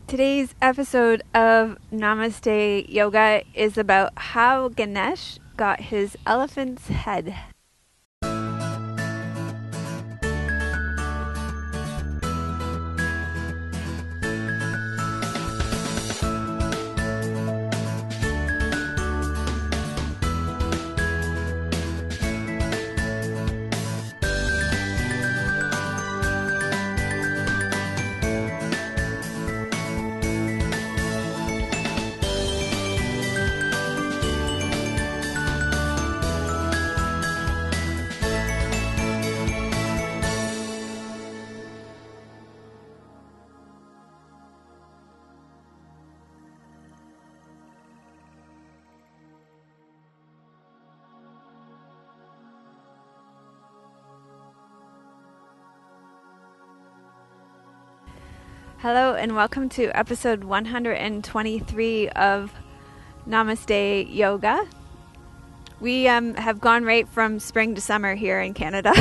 Today's episode of Namaste Yoga is about how Ganesh got his elephant's head. Hello and welcome to episode 123 of Namaste Yoga. We have gone right from spring to summer here in Canada.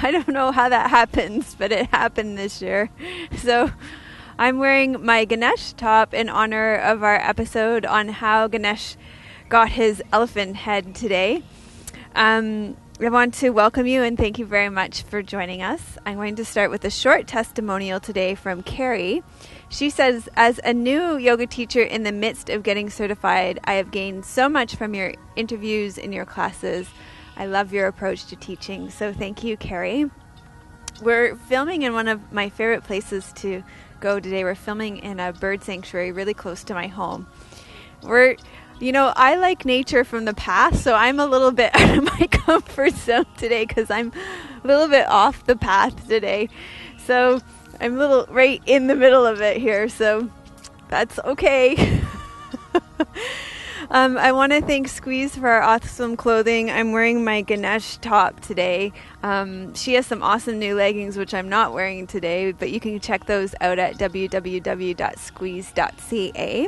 I don't know how that happens, but it happened this year. So I'm wearing my Ganesh top in honor of our episode on how Ganesh got his elephant head today. I want to welcome you and thank you very much for joining us. I'm going to start with a short testimonial today from Carrie. She says, as a new yoga teacher in the midst of getting certified, I have gained so much from your interviews in your classes. I love your approach to teaching. So thank you, Carrie. We're filming in one of my favorite places to go today. We're filming in a bird sanctuary really close to my home. I like nature from the past, so I'm a little bit out of my comfort zone today because I'm a little bit off the path today. So I'm a little right in the middle of it here, so that's okay. I want to thank Squeeze for our awesome clothing. I'm wearing my Ganesh top today. She has some awesome new leggings, which I'm not wearing today, but you can check those out at www.squeeze.ca.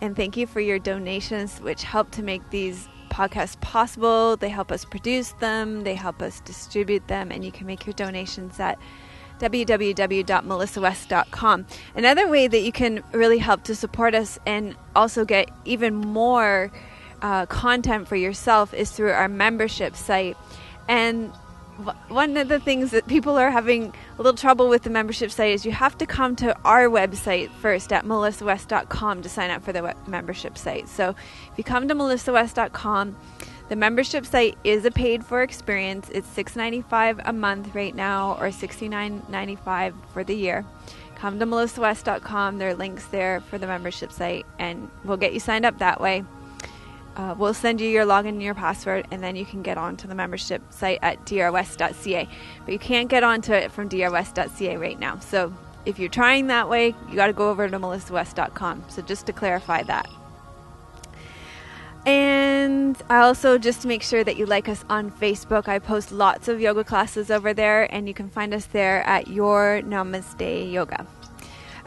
And thank you for your donations, which help to make these podcasts possible. They help us produce them. They help us distribute them. And you can make your donations at www.melissawest.com. Another way that you can really help to support us and also get even more content for yourself is through our membership site. And one of the things that people are having a little trouble with the membership site is you have to come to our website first at melissawest.com to sign up for the membership site. So if you come to melissawest.com, the membership site is a paid-for experience. It's $6.95 a month right now or $69.95 for the year. Come to melissawest.com. There are links there for the membership site, and we'll get you signed up that way. We'll send you your login and your password, and then you can get onto the membership site at drwest.ca. But you can't get onto it from drwest.ca right now. So if you're trying that way, you got to go over to melissawest.com. So just to clarify that. And I also, just to make sure that you like us on Facebook, I post lots of yoga classes over there, and you can find us there at Your Namaste Yoga.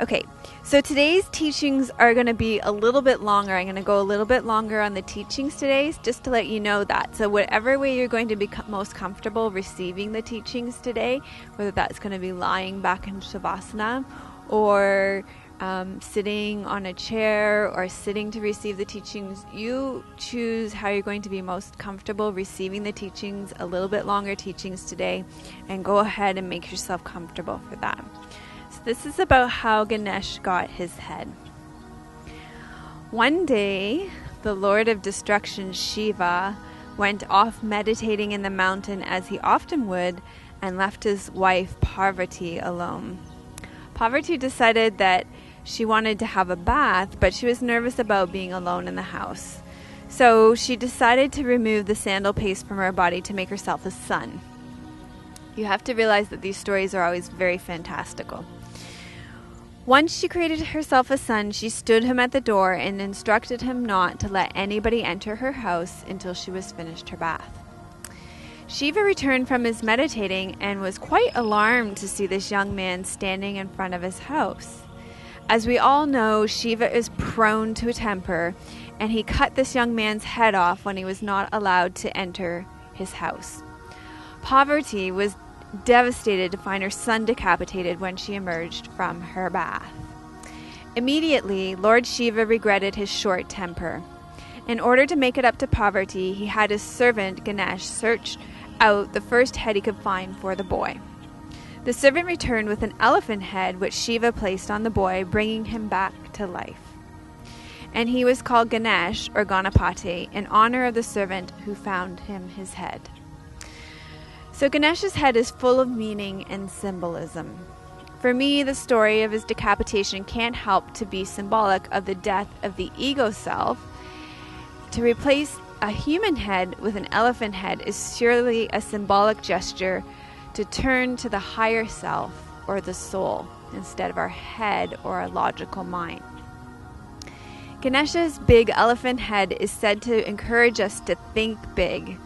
Okay, so today's teachings are going to be a little bit longer. I'm going to go a little bit longer on the teachings today, just to let you know that. So whatever way you're going to be most comfortable receiving the teachings today, whether that's going to be lying back in Savasana or sitting on a chair or sitting to receive the teachings, you choose how you're going to be most comfortable receiving the teachings, a little bit longer teachings today, and go ahead and make yourself comfortable for that. So this is about how Ganesh got his head. One day, the Lord of Destruction, Shiva, went off meditating in the mountain as he often would and left his wife Parvati alone. Parvati decided that she wanted to have a bath, but she was nervous about being alone in the house. So she decided to remove the sandal paste from her body to make herself a sun. You have to realize that these stories are always very fantastical. Once she created herself a son, she stood him at the door and instructed him not to let anybody enter her house until she was finished her bath. Shiva returned from his meditating and was quite alarmed to see this young man standing in front of his house. As we all know, Shiva is prone to a temper, and he cut this young man's head off when he was not allowed to enter his house. Parvati was devastated to find her son decapitated when she emerged from her bath. Immediately, Lord Shiva regretted his short temper. In order to make it up to Parvati, he had his servant Ganesh search out the first head he could find for the boy. The servant returned with an elephant head, which Shiva placed on the boy, bringing him back to life. And he was called Ganesh, or Ganapati, in honor of the servant who found him his head. So Ganesh's head is full of meaning and symbolism. For me, the story of his decapitation can't help to be symbolic of the death of the ego self. To replace a human head with an elephant head is surely a symbolic gesture to turn to the higher self, or the soul, instead of our head or our logical mind. Ganesha's big elephant head is said to encourage us to think big.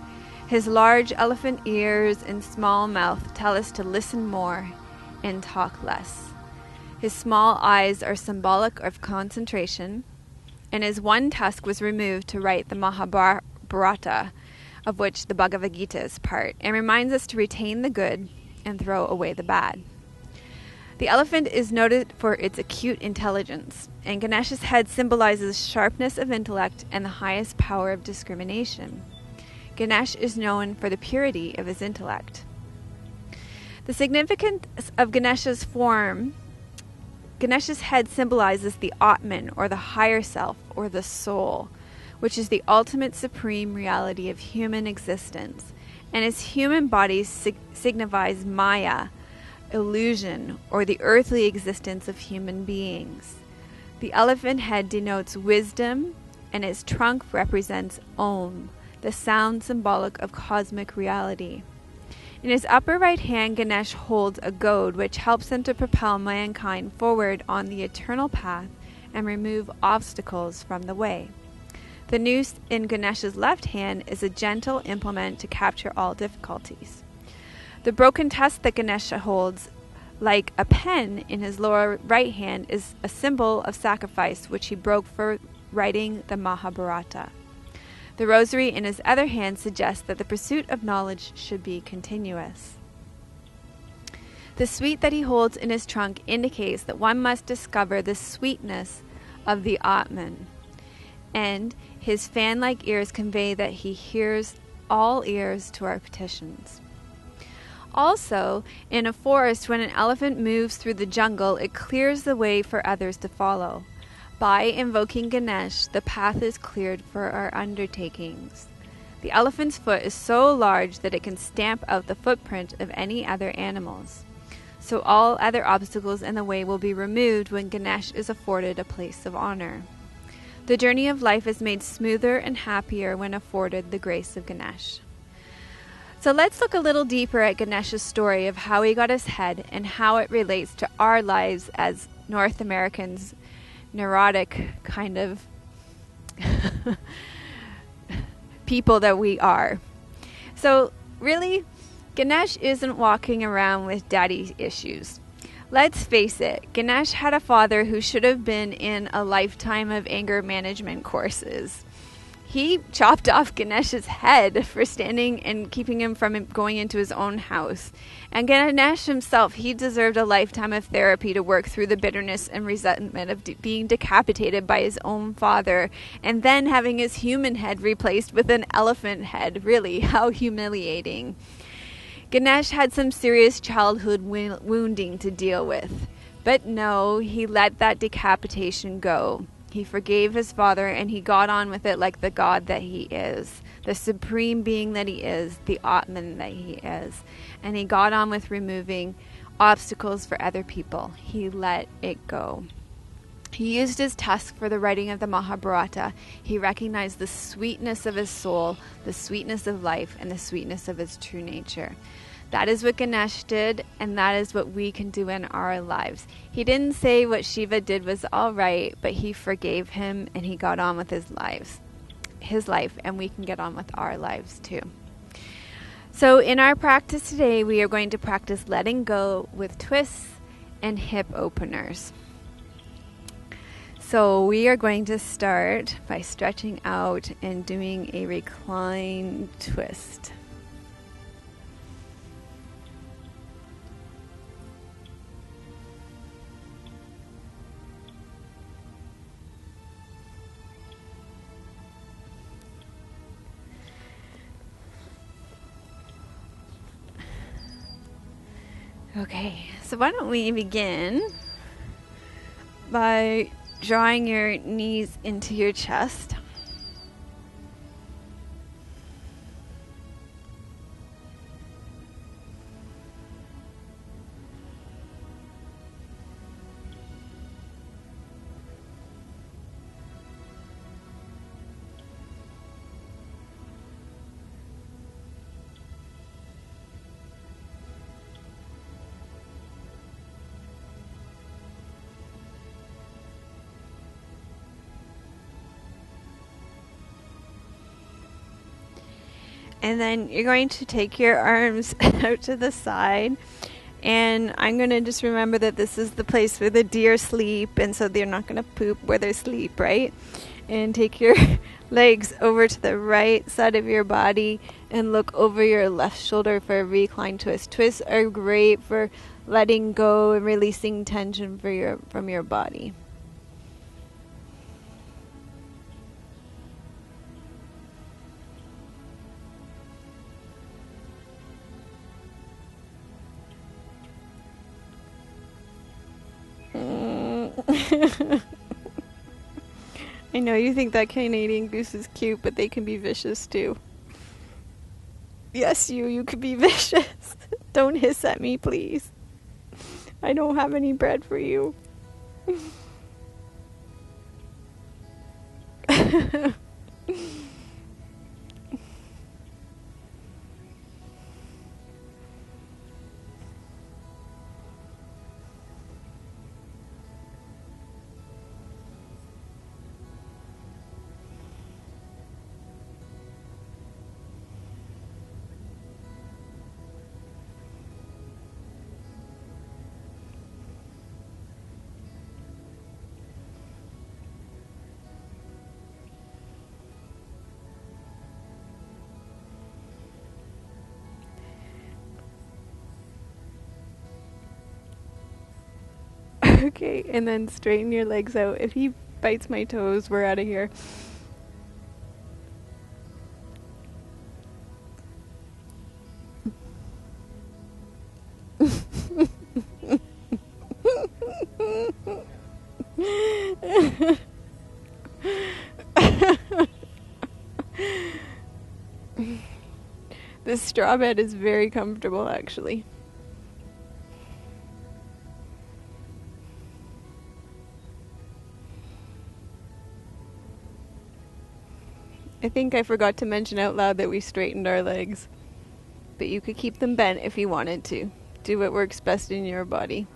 His large elephant ears and small mouth tell us to listen more and talk less. His small eyes are symbolic of concentration, and his one tusk was removed to write the Mahabharata, of which the Bhagavad Gita is part, and reminds us to retain the good and throw away the bad. The elephant is noted for its acute intelligence, and Ganesha's head symbolizes sharpness of intellect and the highest power of discrimination. Ganesh is known for the purity of his intellect. The significance of Ganesha's form, Ganesha's head symbolizes the Atman, or the higher self, or the soul, which is the ultimate supreme reality of human existence, and his human body signifies Maya, illusion, or the earthly existence of human beings. The elephant head denotes wisdom, and its trunk represents Om, the sound symbolic of cosmic reality. In his upper right hand, Ganesh holds a goad which helps him to propel mankind forward on the eternal path and remove obstacles from the way. The noose in Ganesha's left hand is a gentle implement to capture all difficulties. The broken tusk that Ganesha holds, like a pen in his lower right hand, is a symbol of sacrifice which he broke for writing the Mahabharata. The rosary in his other hand suggests that the pursuit of knowledge should be continuous. The sweet that he holds in his trunk indicates that one must discover the sweetness of the Atman, and his fan-like ears convey that he hears all ears to our petitions. Also, in a forest, when an elephant moves through the jungle, it clears the way for others to follow. By invoking Ganesh, the path is cleared for our undertakings. The elephant's foot is so large that it can stamp out the footprint of any other animals. So all other obstacles in the way will be removed when Ganesh is afforded a place of honor. The journey of life is made smoother and happier when afforded the grace of Ganesh. So let's look a little deeper at Ganesha's story of how he got his head and how it relates to our lives as North Americans, neurotic kind of people that we are. So really, Ganesh isn't walking around with daddy issues. Let's face it, Ganesh had a father who should have been in a lifetime of anger management courses. He chopped off Ganesh's head for standing and keeping him from going into his own house. And Ganesh himself, he deserved a lifetime of therapy to work through the bitterness and resentment of being decapitated by his own father, and then having his human head replaced with an elephant head. Really, how humiliating. Ganesh had some serious childhood wounding to deal with. But no, he let that decapitation go. He forgave his father, and he got on with it like the God that he is, the supreme being that he is, the Atman that he is. And he got on with removing obstacles for other people. He let it go. He used his tusk for the writing of the Mahabharata. He recognized the sweetness of his soul, the sweetness of life, and the sweetness of his true nature. That is what Ganesh did, and that is what we can do in our lives. He didn't say what Shiva did was all right, but he forgave him, and he got on with his life, and we can get on with our lives too. So in our practice today, we are going to practice letting go with twists and hip openers. So we are going to start by stretching out and doing a reclined twist. Okay, so why don't we begin by drawing your knees into your chest. And then you're going to take your arms out to the side. And I'm going to just remember that this is the place where the deer sleep. And so they're not going to poop where they sleep, right? And take your legs over to the right side of your body and look over your left shoulder for a reclined twist. Twists are great for letting go and releasing tension from your body. I know you think that Canadian goose is cute, but they can be vicious too. Yes, you could be vicious. Don't hiss at me, please. I don't have any bread for you. Okay, and then straighten your legs out. If he bites my toes, we're out of here. This straw bed is very comfortable, actually. I think I forgot to mention out loud that we straightened our legs. But you could keep them bent if you wanted to. Do what works best in your body.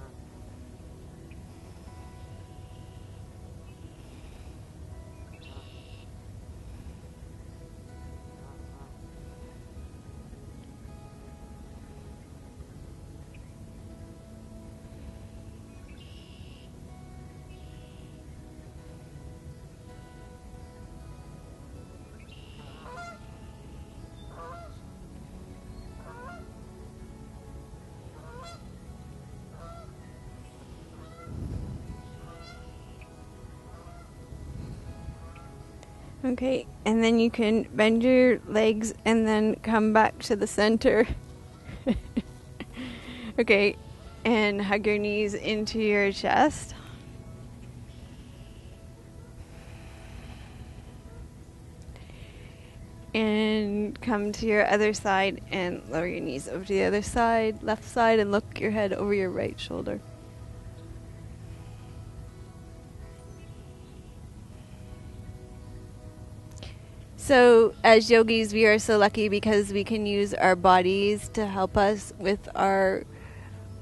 Okay, and then you can bend your legs and then come back to the center. Okay, and hug your knees into your chest. And come to your other side and lower your knees over to the other side, left side, and look your head over your right shoulder. So, as yogis, we are so lucky because we can use our bodies to help us with our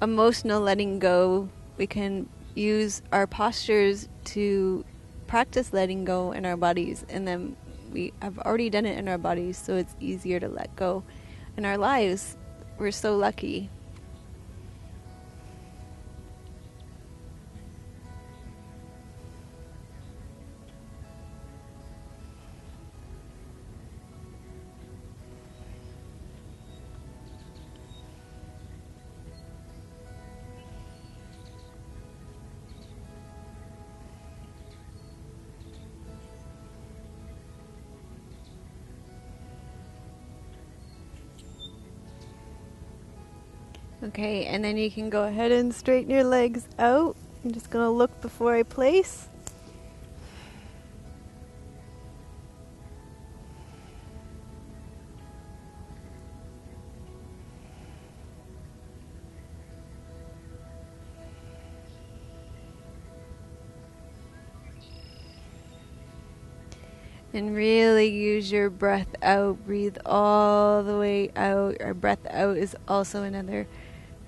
emotional letting go. We can use our postures to practice letting go in our bodies, and then we have already done it in our bodies, so it's easier to let go in our lives. We're so lucky. Okay, and then you can go ahead and straighten your legs out. I'm just going to look before I place. And really use your breath out. Breathe all the way out. Our breath out is also another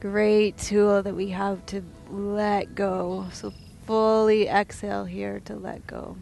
great tool that we have to let go. So fully exhale here to let go.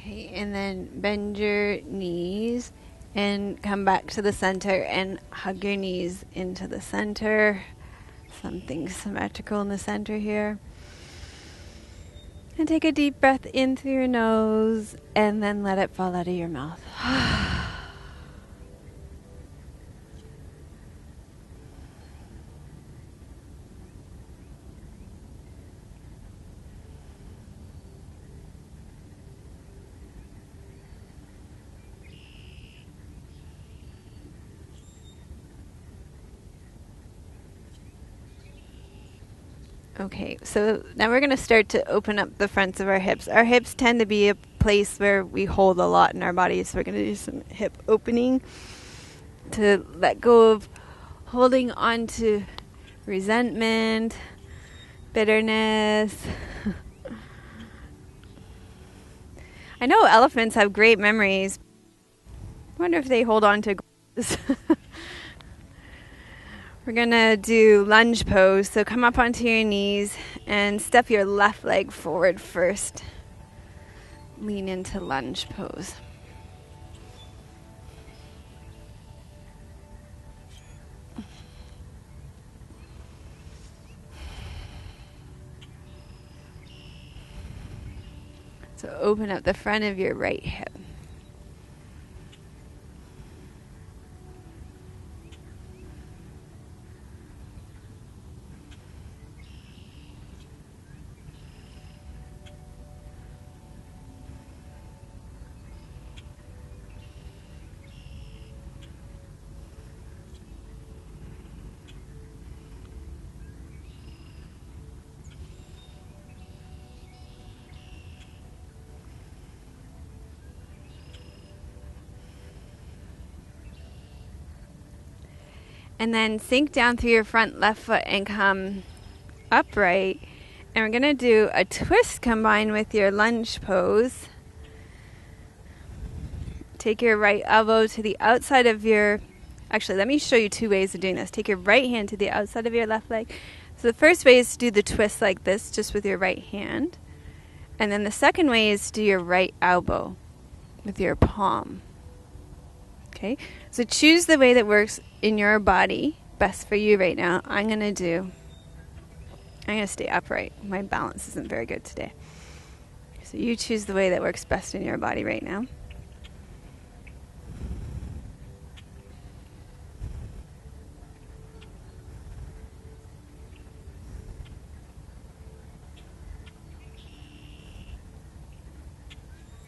Okay, and then bend your knees and come back to the center and hug your knees into the center. Something symmetrical in the center here. And take a deep breath in through your nose and then let it fall out of your mouth. Okay, so now we're going to start to open up the fronts of our hips. Our hips tend to be a place where we hold a lot in our body, so we're going to do some hip opening to let go of holding on to resentment, bitterness. I know elephants have great memories. I wonder if they hold on to We're going to do lunge pose. So come up onto your knees and step your left leg forward first. Lean into lunge pose. So open up the front of your right hip. And then sink down through your front left foot and come upright. And we're going to do a twist combined with your lunge pose. Take your right elbow to the outside of your... Actually, let me show you two ways of doing this. Take your right hand to the outside of your left leg. So the first way is to do the twist like this, just with your right hand. And then the second way is to do your right elbow with your palm. Okay, so choose the way that works in your body, best for you right now. I'm going to stay upright. My balance isn't very good today. So you choose the way that works best in your body right now.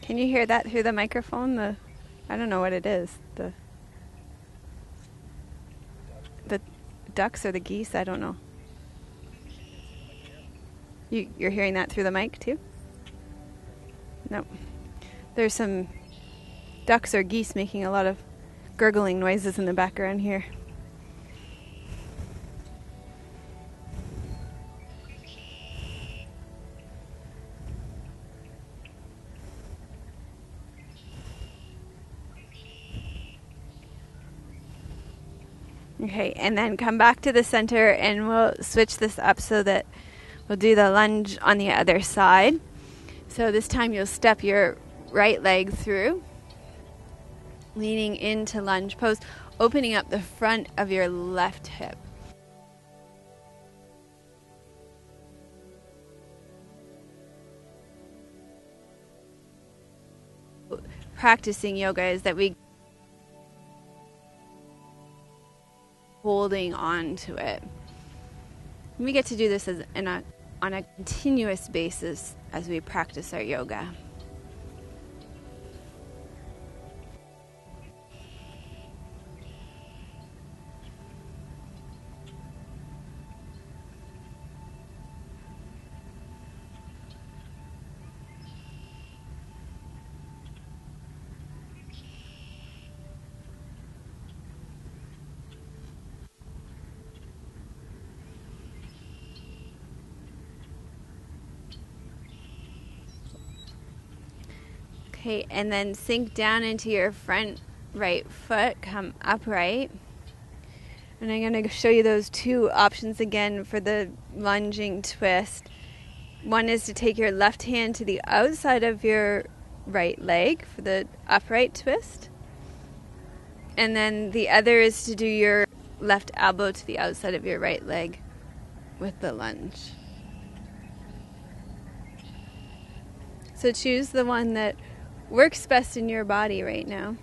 Can you hear that through the microphone? I don't know what it is. The ducks or the geese? I don't know. You're hearing that through the mic too? No. There's some ducks or geese making a lot of gurgling noises in the background here. Okay, and then come back to the center, and we'll switch this up so that we'll do the lunge on the other side. So this time you'll step your right leg through, leaning into lunge pose, opening up the front of your left hip. Practicing yoga is that we holding on to it. We get to do this on a continuous basis as we practice our yoga. Okay, and then sink down into your front right foot, come upright. And I'm going to show you those two options again for the lunging twist. One is to take your left hand to the outside of your right leg for the upright twist. And then the other is to do your left elbow to the outside of your right leg with the lunge. So choose the one that works best in your body right now.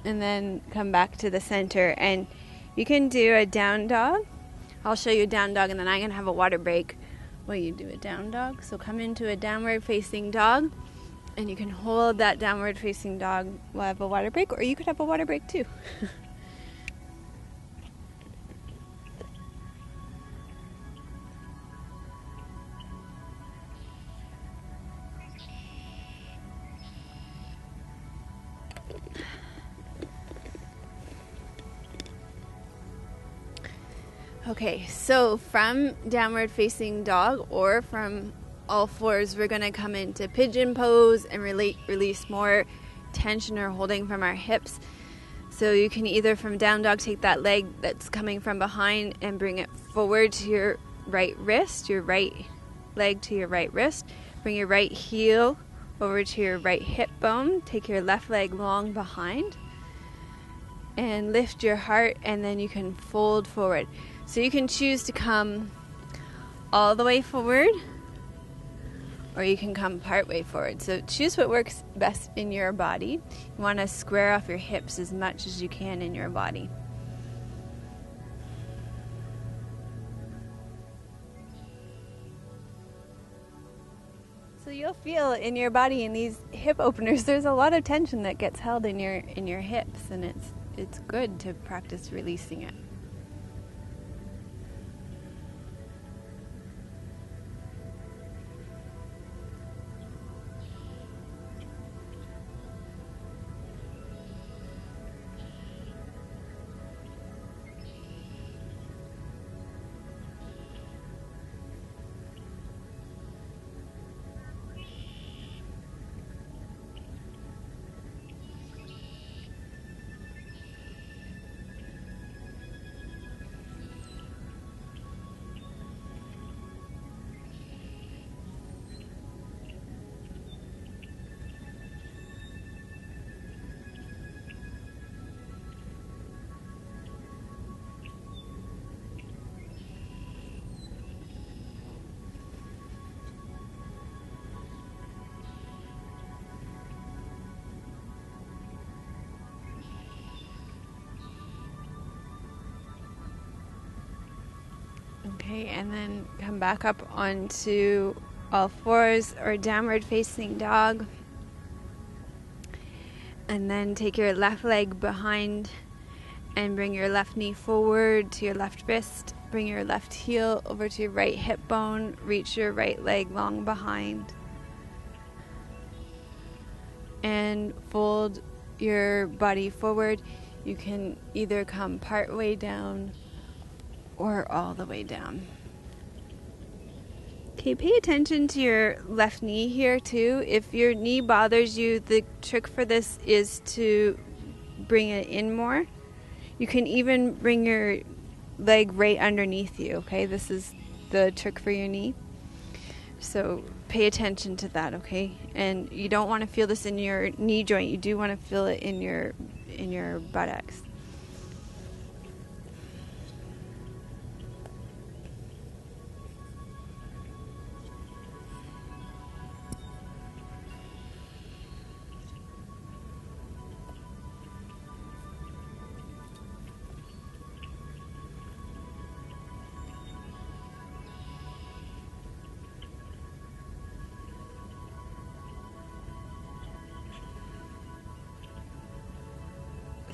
And then come back to the center, and you can do a down dog. I'll show you a down dog, and then I'm going to have a water break while you do a down dog. So come into a downward facing dog, and you can hold that downward facing dog while I have a water break, or you could have a water break too. Okay, so from downward facing dog or from all fours, we're going to come into pigeon pose and release more tension or holding from our hips. So you can either from down dog take that leg that's coming from behind and bring it forward to your right wrist, your right leg to your right wrist. Bring your right heel over to your right hip bone. Take your left leg long behind and lift your heart, and then you can fold forward. So you can choose to come all the way forward, or you can come part way forward. So choose what works best in your body. You want to square off your hips as much as you can in your body. So you'll feel in your body in these hip openers, there's a lot of tension that gets held in your hips, and it's good to practice releasing it. Okay, and then come back up onto all fours or downward facing dog. And then take your left leg behind and bring your left knee forward to your left wrist. Bring your left heel over to your right hip bone. Reach your right leg long behind. And fold your body forward. You can either come part way down or all the way down. Okay, pay attention to your left knee here too. If your knee bothers you, the trick for this is to bring it in more. You can even bring your leg right underneath you, okay? This is the trick for your knee. So pay attention to that, okay? And you don't want to feel this in your knee joint. You do want to feel it in your buttocks.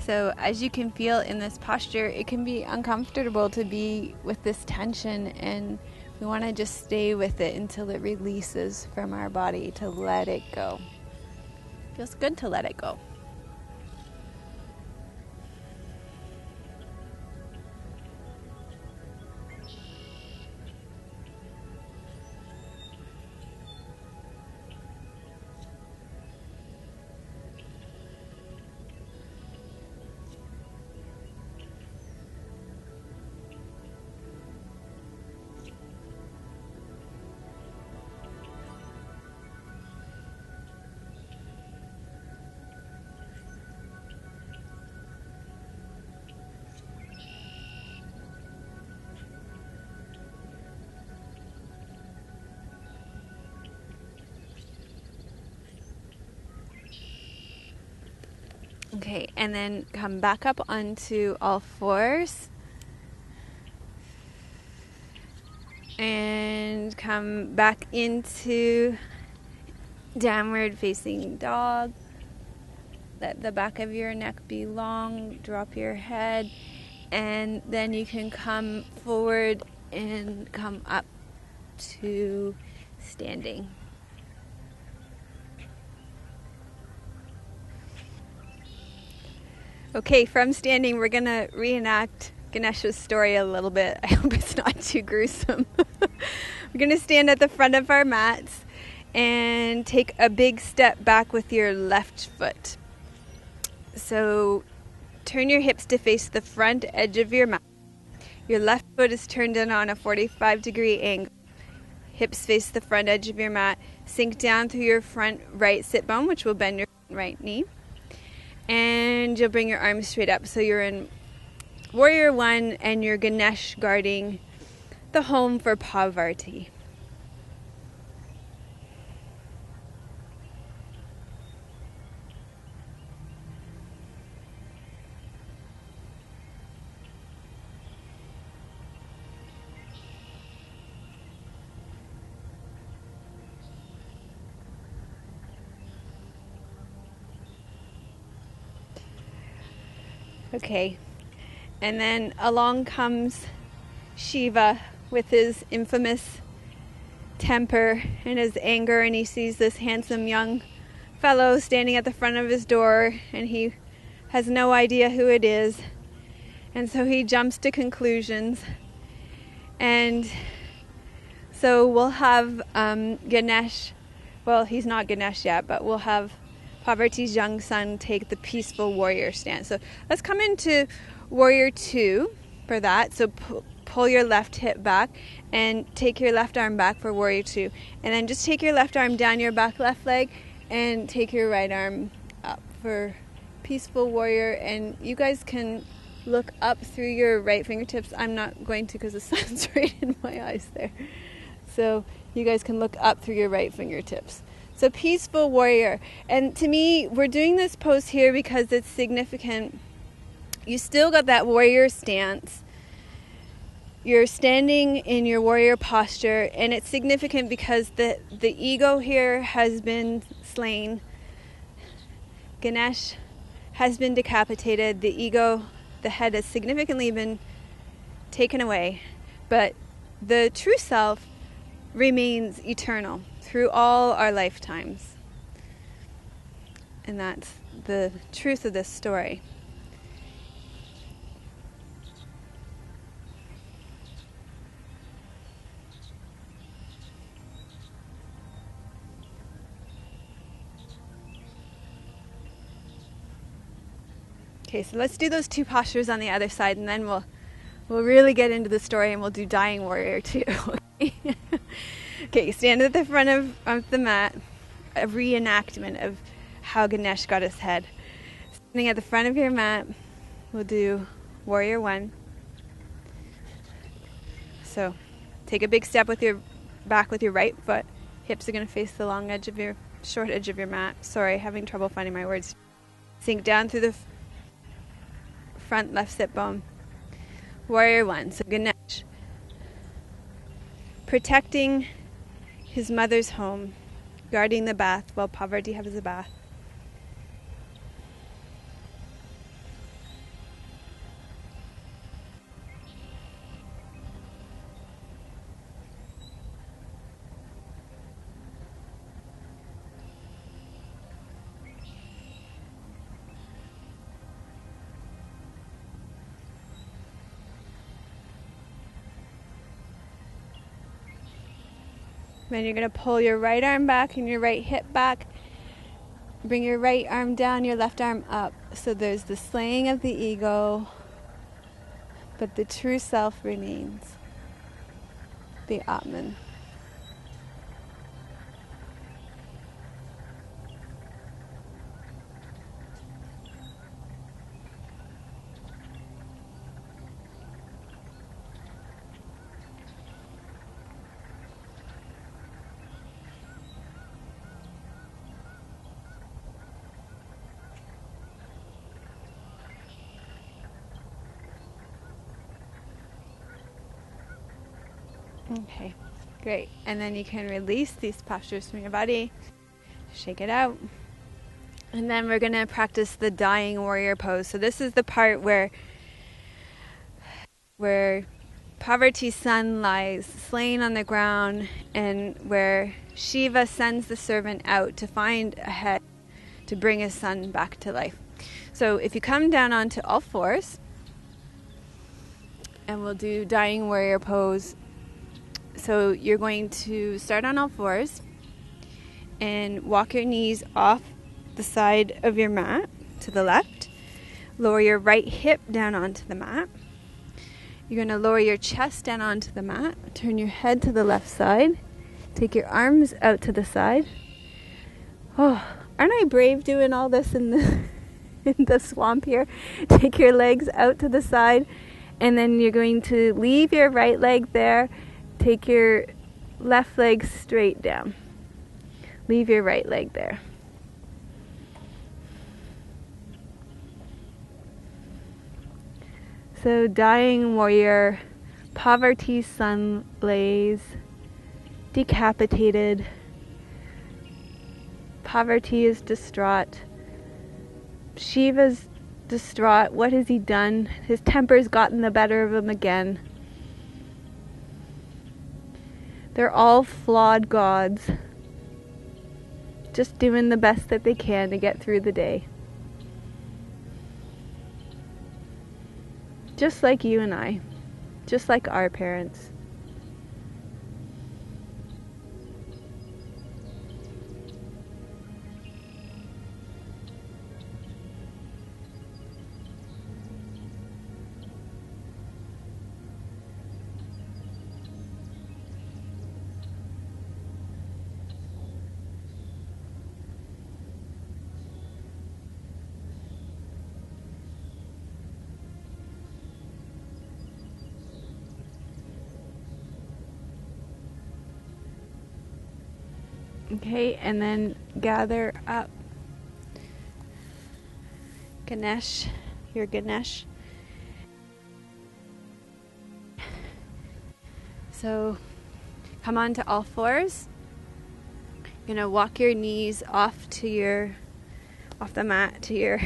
So as you can feel in this posture, it can be uncomfortable to be with this tension, and we want to just stay with it until it releases from our body, to let it go. Feels good to let it go. Okay, and then come back up onto all fours. And come back into downward facing dog. Let the back of your neck be long. Drop your head. And then you can come forward and come up to standing. Okay, from standing, we're going to reenact Ganesha's story a little bit. I hope it's not too gruesome. We're going to stand at the front of our mats and take a big step back with your left foot. So turn your hips to face the front edge of your mat. Your left foot is turned in on a 45-degree angle. Hips face the front edge of your mat. Sink down through your front right sit bone, which will bend your right knee. And you'll bring your arms straight up. So you're in Warrior One, and you're Ganesh guarding the home for Parvati. Okay, and then along comes Shiva with his infamous temper and his anger, and he sees this handsome young fellow standing at the front of his door, and he has no idea who it is, and so he jumps to conclusions. And so we'll have Ganesh, well, he's not Ganesh yet, but we'll have Parvati's young son take the peaceful warrior stance. So let's come into Warrior 2 for that. So pull your left hip back and take your left arm back for Warrior 2. And then just take your left arm down your back left leg and take your right arm up for peaceful warrior. And you guys can look up through your right fingertips. I'm not going to because the sun's right in my eyes there. So you guys can look up through your right fingertips. So peaceful warrior. And to me, we're doing this pose here because it's significant. You still got that warrior stance, you're standing in your warrior posture, and it's significant because the ego here has been slain. Ganesh has been decapitated. The ego, the head, has significantly been taken away, but the true self remains eternal through all our lifetimes. And that's the truth of this story. Okay, so let's do those two postures on the other side, and then we'll really get into the story, and we'll do Dying Warrior too. Okay, stand at the front of the mat, a reenactment of how Ganesh got his head. Standing at the front of your mat, we'll do Warrior 1. So take a big step with your back with your right foot. Hips are going to face the short edge of your mat. Sorry, having trouble finding my words. Sink down through the front left sit bone. Warrior 1. So Ganesh, protecting his mother's home, guarding the bath while Parvati has a bath. Then you're going to pull your right arm back and your right hip back. Bring your right arm down, your left arm up. So there's the slaying of the ego, but the true self remains, the Atman. Okay, great. And then you can release these postures from your body, shake it out. And then we're going to practice the Dying Warrior pose. So this is the part where Parvati's son lies slain on the ground, and where Shiva sends the servant out to find a head to bring his son back to life. So if you come down onto all fours, and we'll do Dying Warrior pose. So you're going to start on all fours and walk your knees off the side of your mat to the left. Lower your right hip down onto the mat. You're going to lower your chest down onto the mat. Turn your head to the left side. Take your arms out to the side. Oh, aren't I brave doing all this in the swamp here? Take your legs out to the side, and then you're going to leave your right leg there. Take your left leg straight down. Leave your right leg there. So, Dying Warrior, Parvati's son lays decapitated. Parvati is distraught. Shiva's distraught. What has he done? His temper's gotten the better of him again. They're all flawed gods, just doing the best that they can to get through the day. Just like you and I, just like our parents. Okay, and then gather up. Ganesh, your Ganesh. So come onto all fours. You're gonna walk your knees off the mat to your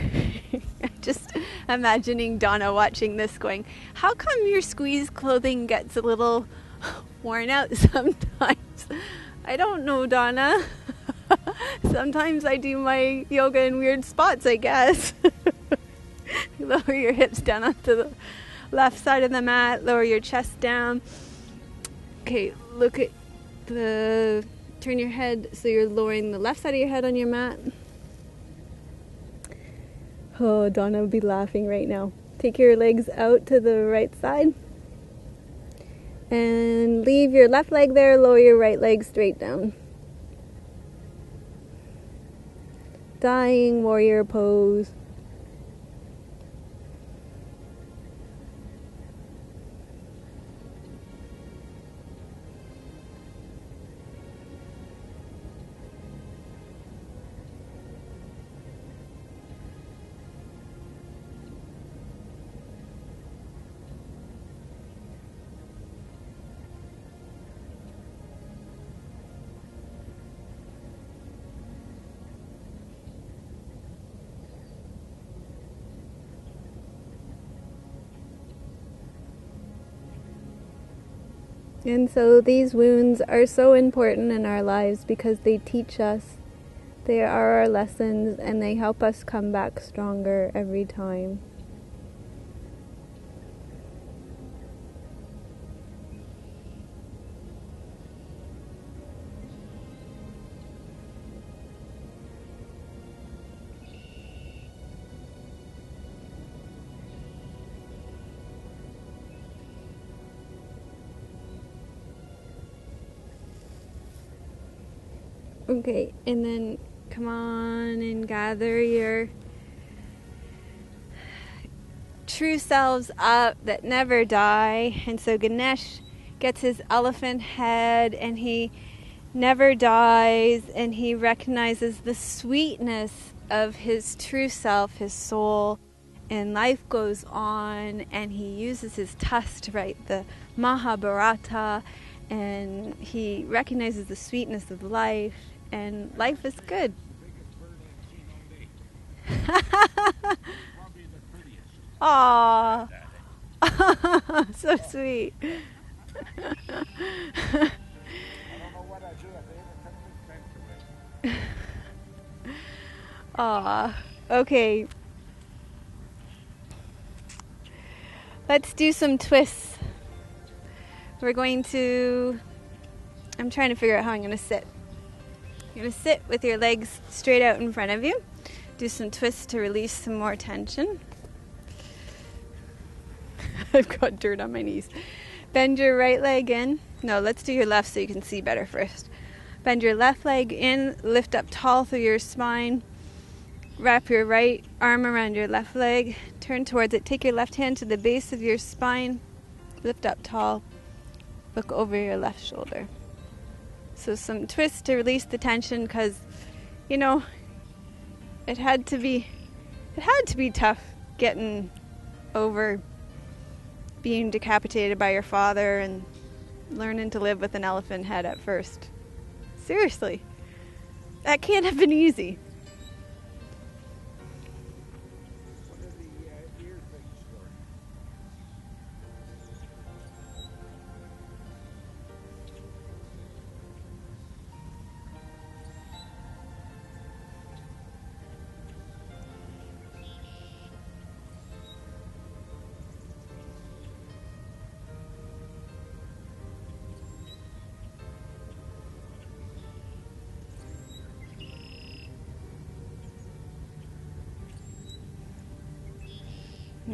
just imagining Donna watching this going, how come your squeeze clothing gets a little worn out sometimes? I don't know, Donna. Sometimes I do my yoga in weird spots, I guess. Lower your hips down onto the left side of the mat, lower your chest down. Okay, turn your head so you're lowering the left side of your head on your mat. Oh, Donna would be laughing right now. Take your legs out to the right side. And leave your left leg there, lower your right leg straight down. Dying warrior pose. And so these wounds are so important in our lives because they teach us, they are our lessons, and they help us come back stronger every time. Okay, and then come on and gather your true selves up that never die. And so Ganesh gets his elephant head and he never dies, and he recognizes the sweetness of his true self, his soul, and life goes on, and he uses his tusk to write the Mahabharata, and he recognizes the sweetness of life, and life is good. Aww. So sweet. Aww. Okay. Let's do some twists. We're going to... I'm trying to figure out how I'm going to sit. You're going to sit with your legs straight out in front of you. Do some twists to release some more tension. I've got dirt on my knees. Bend your right leg in. No, let's do your left so you can see better first. Bend your left leg in. Lift up tall through your spine. Wrap your right arm around your left leg. Turn towards it. Take your left hand to the base of your spine. Lift up tall. Look over your left shoulder. So some twists to release the tension, because, you know, it had to be tough getting over being decapitated by your father and learning to live with an elephant head at first. Seriously. That can't have been easy.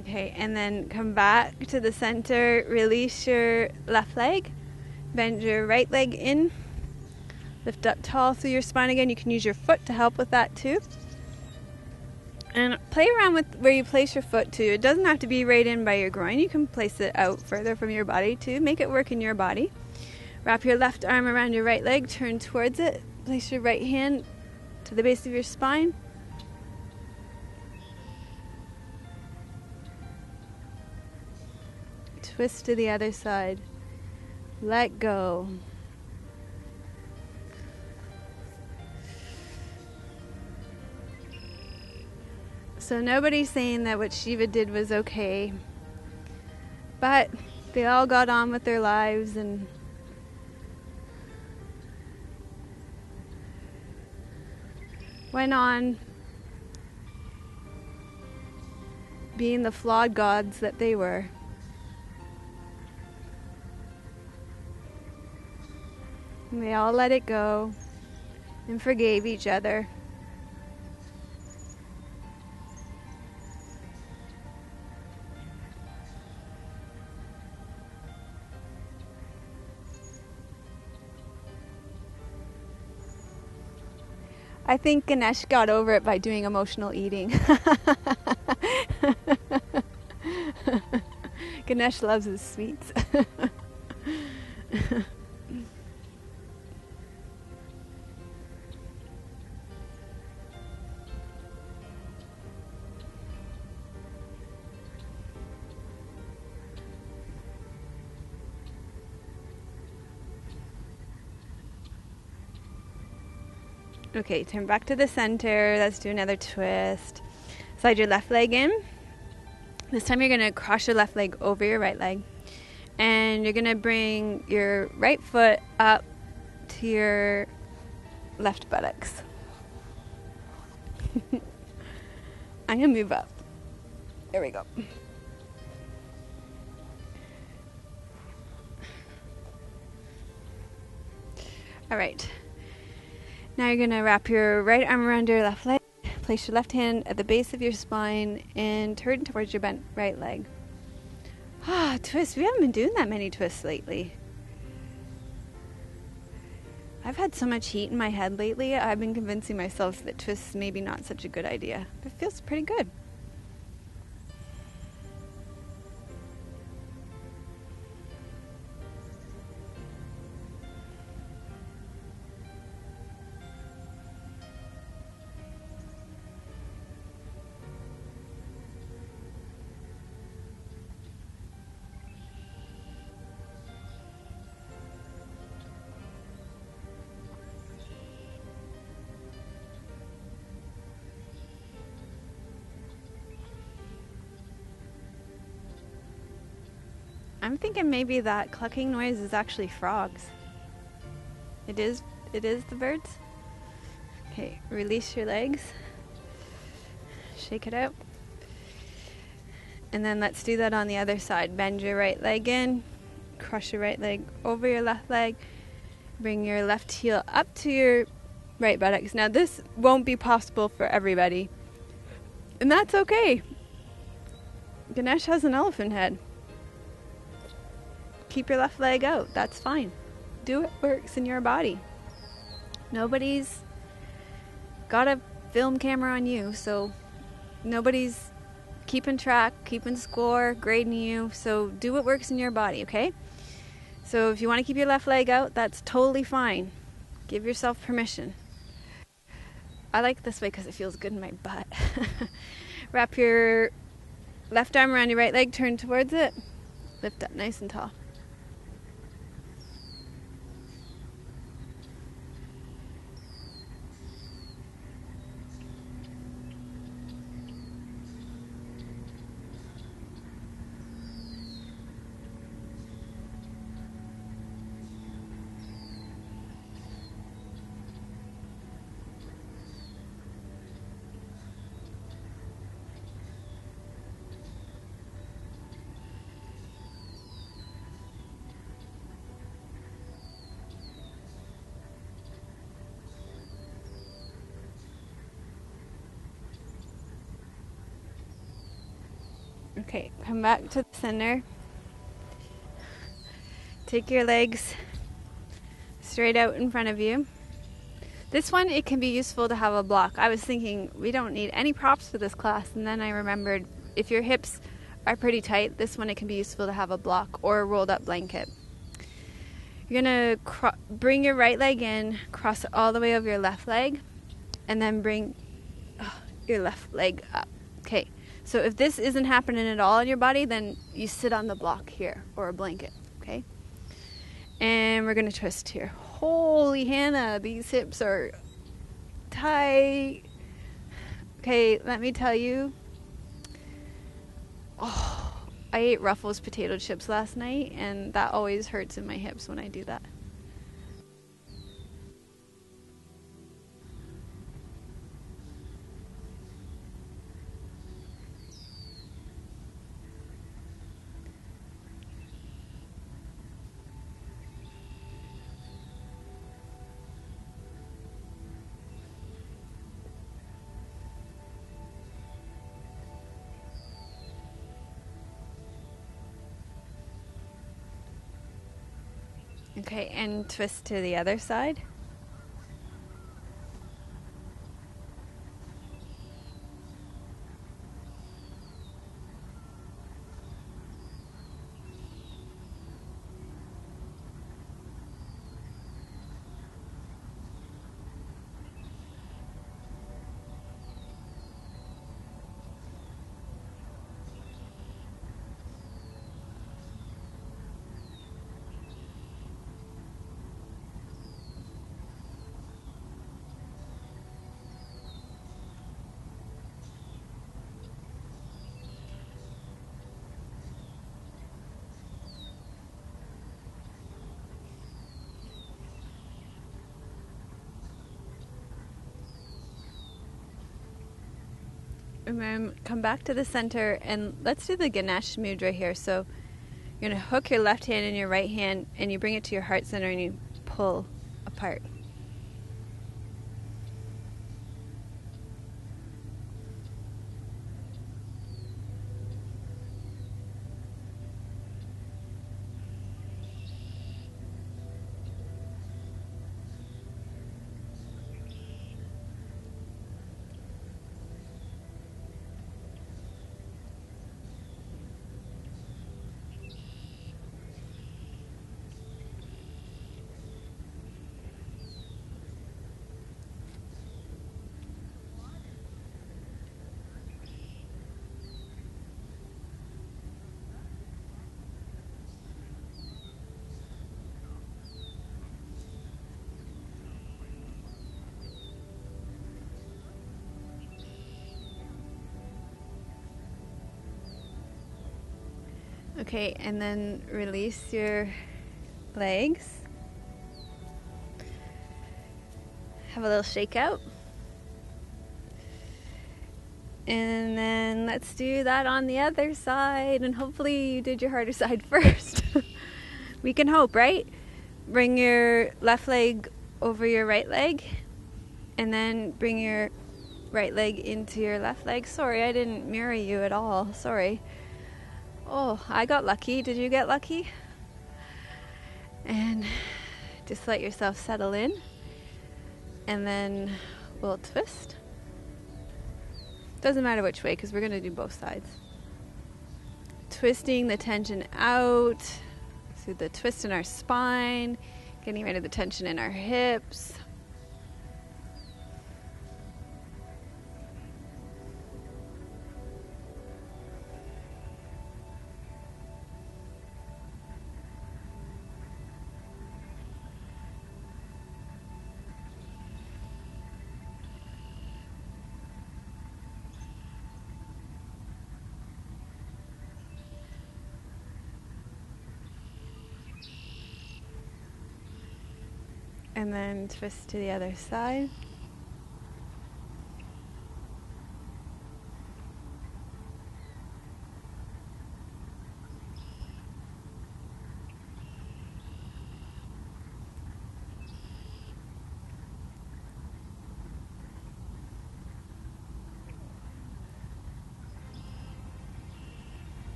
Okay, and then come back to the center, release your left leg, bend your right leg in, lift up tall through your spine again. You can use your foot to help with that too. And play around with where you place your foot too. It doesn't have to be right in by your groin. You can place it out further from your body too. Make it work in your body. Wrap your left arm around your right leg, turn towards it, place your right hand to the base of your spine. Twist to the other side. Let go. So nobody's saying that what Shiva did was okay, but they all got on with their lives and went on being the flawed gods that they were. And they all let it go and forgave each other. I think Ganesh got over it by doing emotional eating. Ganesh loves his sweets. Okay, turn back to the center. Let's do another twist. Slide your left leg in. This time you're going to cross your left leg over your right leg. And you're going to bring your right foot up to your left buttocks. I'm going to move up. There we go. All right. Now you're going to wrap your right arm around your left leg, place your left hand at the base of your spine, and turn towards your bent right leg. Twist. We haven't been doing that many twists lately. I've had so much heat in my head lately, I've been convincing myself that twists maybe not such a good idea. It feels pretty good. I'm thinking maybe that clucking noise is actually frogs. It is the birds. Okay, release your legs. Shake it out. And then let's do that on the other side. Bend your right leg in. Cross your right leg over your left leg. Bring your left heel up to your right buttocks. Now this won't be possible for everybody. And that's okay. Ganesh has an elephant head. Keep your left leg out. That's fine. Do what works in your body. Nobody's got a film camera on you, so nobody's keeping track, keeping score, grading you. So do what works in your body, okay? So if you want to keep your left leg out, that's totally fine. Give yourself permission. I like this way because it feels good in my butt. Wrap your left arm around your right leg, turn towards it. Lift up nice and tall. Okay, come back to the center. Take your legs straight out in front of you. This one, it can be useful to have a block. I was thinking we don't need any props for this class, and then I remembered if your hips are pretty tight, this one it can be useful to have a block or a rolled up blanket. You're gonna bring your right leg in, cross it all the way over your left leg, and then bring your left leg up. Okay. So if this isn't happening at all in your body, then you sit on the block here or a blanket, okay? And we're going to twist here. Holy Hannah, these hips are tight. Okay, let me tell you. Oh, I ate Ruffles potato chips last night, and that always hurts in my hips when I do that. Okay, and twist to the other side. And then come back to the center, and let's do the Ganesha Mudra here. So you're going to hook your left hand in your right hand, and you bring it to your heart center, and you pull apart. Okay, and then release your legs. Have a little shake out. And then let's do that on the other side, and hopefully you did your harder side first. We can hope, right? Bring your left leg over your right leg, and then bring your right leg into your left leg. Sorry, I didn't mirror you at all. Sorry. Oh, I got lucky. Did you get lucky? And just let yourself settle in, and then we'll twist. Doesn't matter which way, because we're going to do both sides. Twisting the tension out through the twist in our spine, getting rid of the tension in our hips. And then twist to the other side.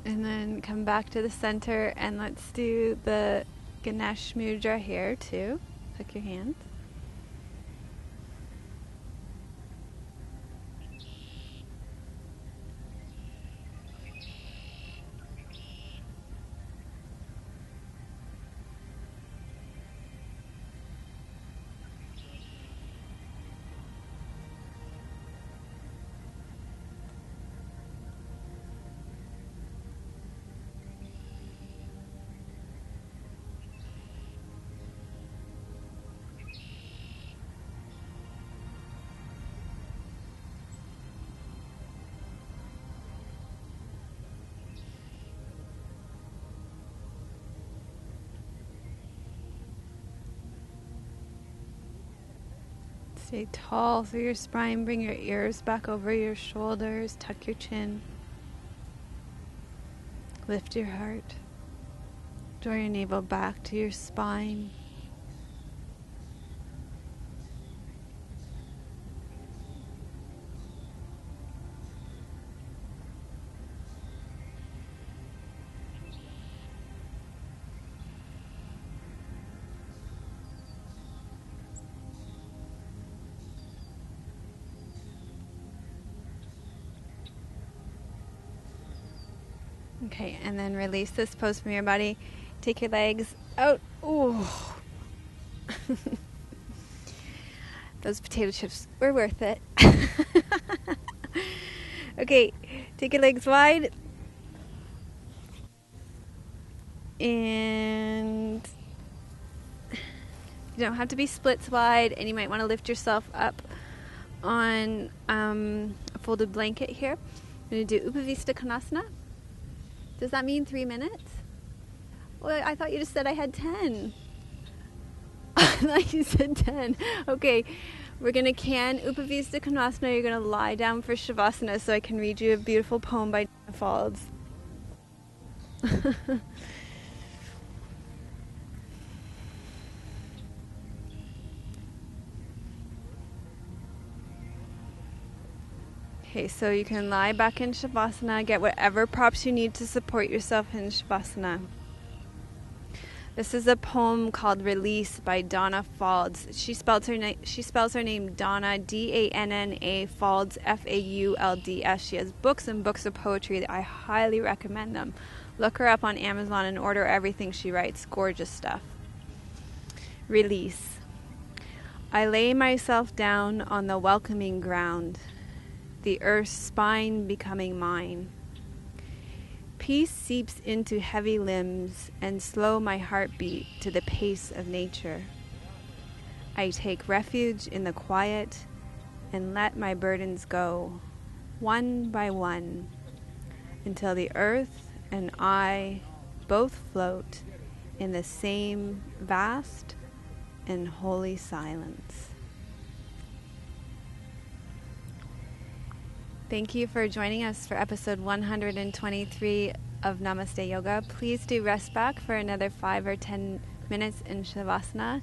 And then come back to the center, and let's do the Ganesha Mudra here too. Hook your hands. Stay tall through your spine. Bring your ears back over your shoulders. Tuck your chin. Lift your heart. Draw your navel back to your spine. Okay, and then release this pose from your body. Take your legs out. Ooh. Those potato chips were worth it. Okay, take your legs wide. And you don't have to be splits wide, and you might want to lift yourself up on a folded blanket here. I'm going to do Upavista Konasana. Does that mean 3 minutes? Well, I thought you just said I had 10. I thought you said 10. Okay, we're going to can Upavista Konasana. You're going to lie down for Shavasana so I can read you a beautiful poem by Falls. Okay, so you can lie back in Shavasana, get whatever props you need to support yourself in Shavasana. This is a poem called Release by Donna Faulds. She spells her name Donna, D-A-N-N-A, Faulds, F-A-U-L-D-S. She has books and books of poetry. I highly recommend them. Look her up on Amazon and order everything she writes. Gorgeous stuff. Release. I lay myself down on the welcoming ground, the earth's spine becoming mine. Peace seeps into heavy limbs and slow my heartbeat to the pace of nature. I take refuge in the quiet and let my burdens go, one by one, until the earth and I both float in the same vast and holy silence. Thank you for joining us for episode 123 of Namaste Yoga. Please do rest back for another 5 or 10 minutes in Shavasana.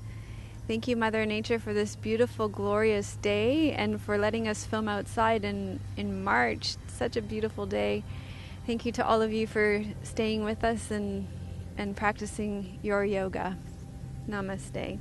Thank you, Mother Nature, for this beautiful, glorious day and for letting us film outside in March. Such a beautiful day. Thank you to all of you for staying with us and practicing your yoga. Namaste.